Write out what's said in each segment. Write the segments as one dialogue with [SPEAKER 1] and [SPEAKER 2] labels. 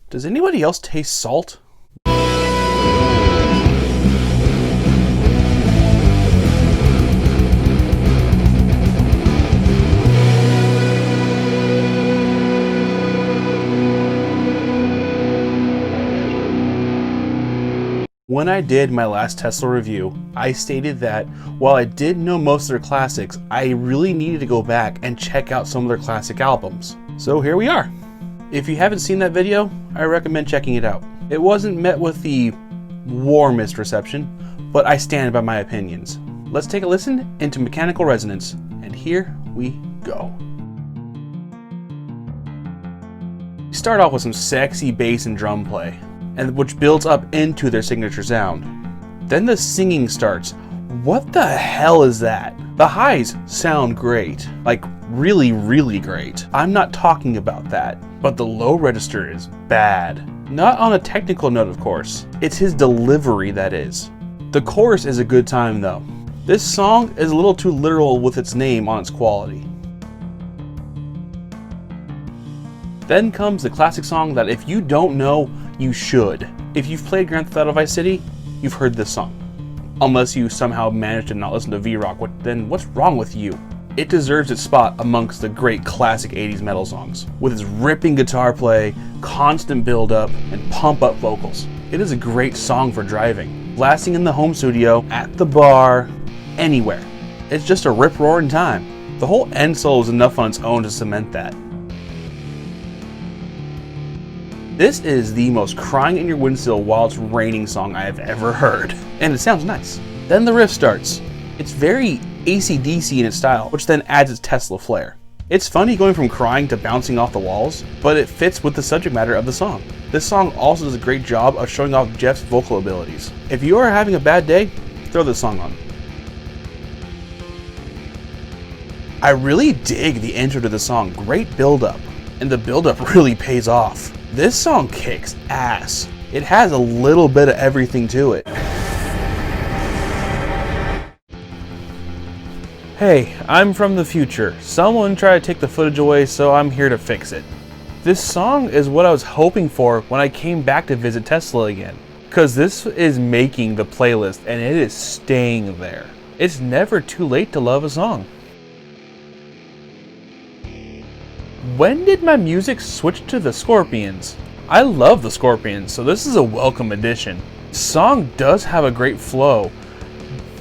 [SPEAKER 1] Does anybody else taste salt? When I did my last Tesla review, I stated that while I did know most of their classics, I really needed to go back and check out some of their classic albums. So here we are. If you haven't seen that video, I recommend checking it out. It wasn't met with the warmest reception, but I stand by my opinions. Let's take a listen into Mechanical Resonance, and here we go. We start off with some sexy bass and drum play, and which builds up into their signature sound. Then the singing starts. What the hell is that? The highs sound great, like really, really great. I'm not talking about that, but the low register is bad. Not on a technical note, of course. It's his delivery that is. The chorus is a good time though. This song is a little too literal with its name on its quality. Then comes the classic song that if you don't know, you should. If you've played Grand Theft Auto Vice City, you've heard this song. Unless you somehow managed to not listen to V-Rock, then what's wrong with you? It deserves its spot amongst the great classic 80s metal songs, with its ripping guitar play, constant build-up, and pump-up vocals. It is a great song for driving, blasting in the home studio, at the bar, anywhere. It's just a rip-roaring time. The whole end solo is enough on its own to cement that. This is the most crying in your windshield while it's raining song I have ever heard, and it sounds nice. Then the riff starts. It's very AC/DC in its style, which then adds its Tesla flair. It's funny going from crying to bouncing off the walls, but it fits with the subject matter of the song. This song also does a great job of showing off Jeff's vocal abilities. If you are having a bad day, throw this song on. I really dig the intro to the song, great build-up, and the build-up really pays off. This song kicks ass. It has a little bit of everything to it. Hey, I'm from the future. Someone tried to take the footage away, so I'm here to fix it. This song is what I was hoping for when I came back to visit Tesla again, because this is making the playlist and it is staying there. It's never too late to love a song. When did my music switch to the Scorpions? I love the Scorpions, so this is a welcome addition. The song does have a great flow,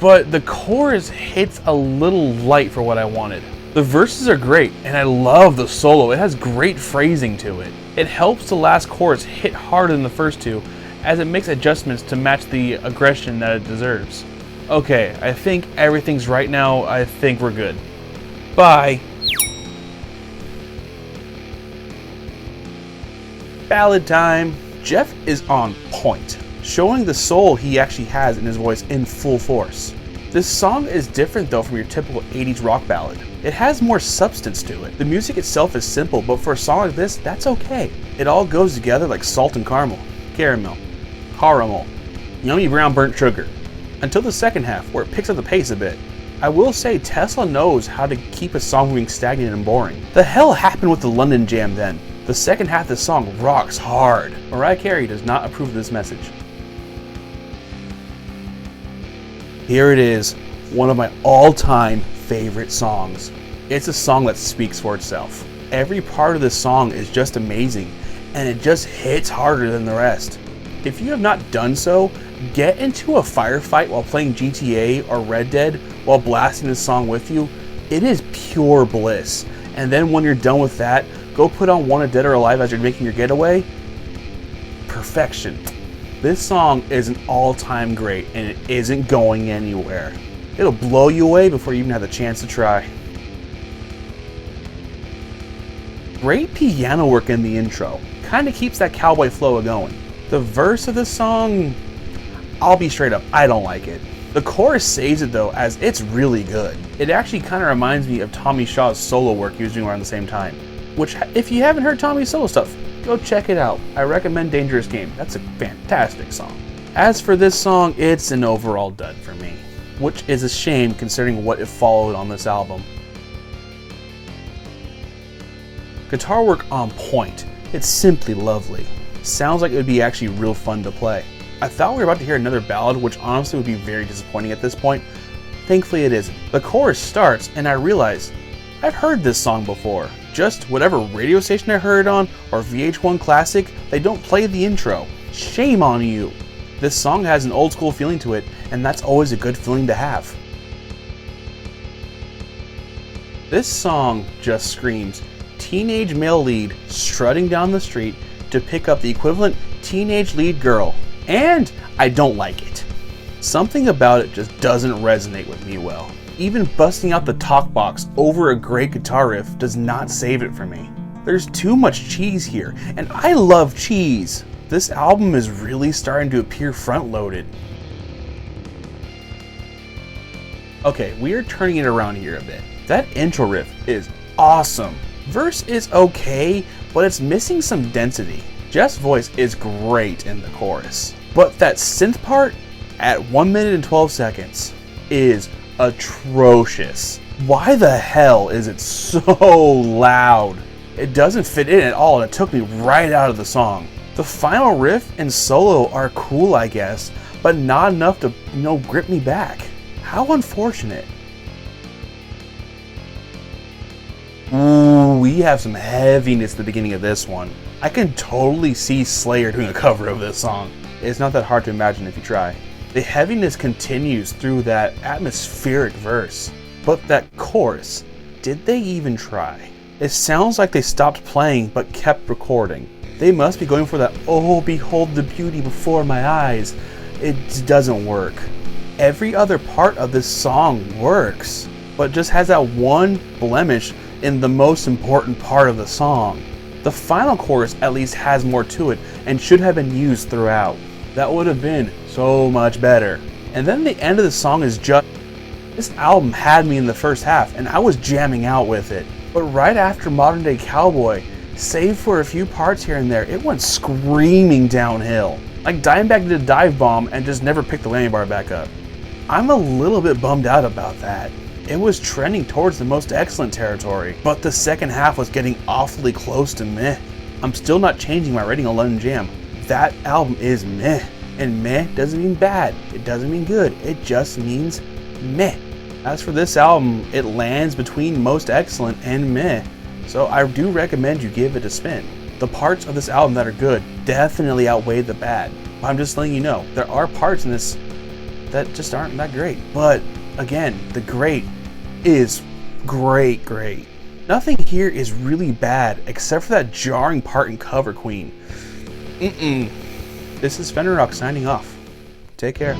[SPEAKER 1] but the chorus hits a little light for what I wanted. The verses are great, and I love the solo. It has great phrasing to it. It helps the last chorus hit harder than the first two, as it makes adjustments to match the aggression that it deserves. Okay, I think everything's right now. I think we're good. Bye. Ballad time. Jeff is on point, showing the soul he actually has in his voice in full force. This song is different though from your typical 80s rock ballad. It has more substance to it. The music itself is simple, but for a song like this, that's okay. It all goes together like salt and caramel, yummy brown burnt sugar, until the second half where it picks up the pace a bit. I will say Tesla knows how to keep a song moving stagnant and boring. The hell happened with the London Jam then? The second half of the song rocks hard. Mariah Carey does not approve of this message. Here it is, one of my all-time favorite songs. It's a song that speaks for itself. Every part of this song is just amazing, and it just hits harder than the rest. If you have not done so, get into a firefight while playing GTA or Red Dead while blasting this song with you. It is pure bliss. And then when you're done with that, go put on Wanted Dead or Alive as you're making your getaway. Perfection. This song is an all-time great, and it isn't going anywhere. It'll blow you away before you even have the chance to try. Great piano work in the intro. Kinda keeps that cowboy flow going. The verse of this song, I'll be straight up, I don't like it. The chorus saves it though, as it's really good. It actually kinda reminds me of Tommy Shaw's solo work he was doing around the same time. Which, if you haven't heard Tommy's solo stuff, go check it out. I recommend Dangerous Game. That's a fantastic song. As for this song, it's an overall dud for me, which is a shame considering what it followed on this album. Guitar work on point. It's simply lovely. sounds like it would be actually real fun to play. I thought we were about to hear another ballad, which honestly would be very disappointing at this point. Thankfully it isn't. The chorus starts and I realize I've heard this song before. Just whatever radio station I heard it on or VH1 Classic, they don't play the intro. Shame on you. This song has an old school feeling to it, and that's always a good feeling to have. This song just screams teenage male lead strutting down the street to pick up the equivalent teenage lead girl, and I don't like it. Something about it just doesn't resonate with me well. Even busting out the talk box over a great guitar riff does not save it for me. There's too much cheese here, and I love cheese. This album is really starting to appear front-loaded. Okay, we are turning it around here a bit. That intro riff is awesome. Verse is okay, but it's missing some density. Jeff's voice is great in the chorus, but that synth part at 1 minute and 12 seconds is atrocious. Why the hell is it so loud? It doesn't fit in at all, and it took me right out of the song. The final riff and solo are cool, I guess, but not enough to, grip me back. How unfortunate. Ooh, we have some heaviness at the beginning of this one. I can totally see Slayer doing a cover of this song. It's not that hard to imagine if you try. The heaviness continues through that atmospheric verse, but that chorus, did they even try? It sounds like they stopped playing but kept recording. They must be going for that, oh behold the beauty before my eyes. It doesn't work. Every other part of this song works, but just has that one blemish in the most important part of the song. The final chorus at least has more to it and should have been used throughout. That would have been so much better. And then the end of the song is just... This album had me in the first half and I was jamming out with it. But right after Modern Day Cowboy, save for a few parts here and there, it went screaming downhill. Like Dimebag did a dive bomb and just never picked the landing bar back up. I'm a little bit bummed out about that. It was trending towards the most excellent territory, but the second half was getting awfully close to meh. I'm still not changing my rating on London Jam. That album is meh, and meh doesn't mean bad, it doesn't mean good, it just means meh. As for this album, it lands between most excellent and meh, so I do recommend you give it a spin. The parts of this album that are good definitely outweigh the bad. I'm just letting you know, there are parts in this that just aren't that great. But again, the great is great. Nothing here is really bad except for that jarring part in Cover Queen. This is Fenrirock signing off. Take care.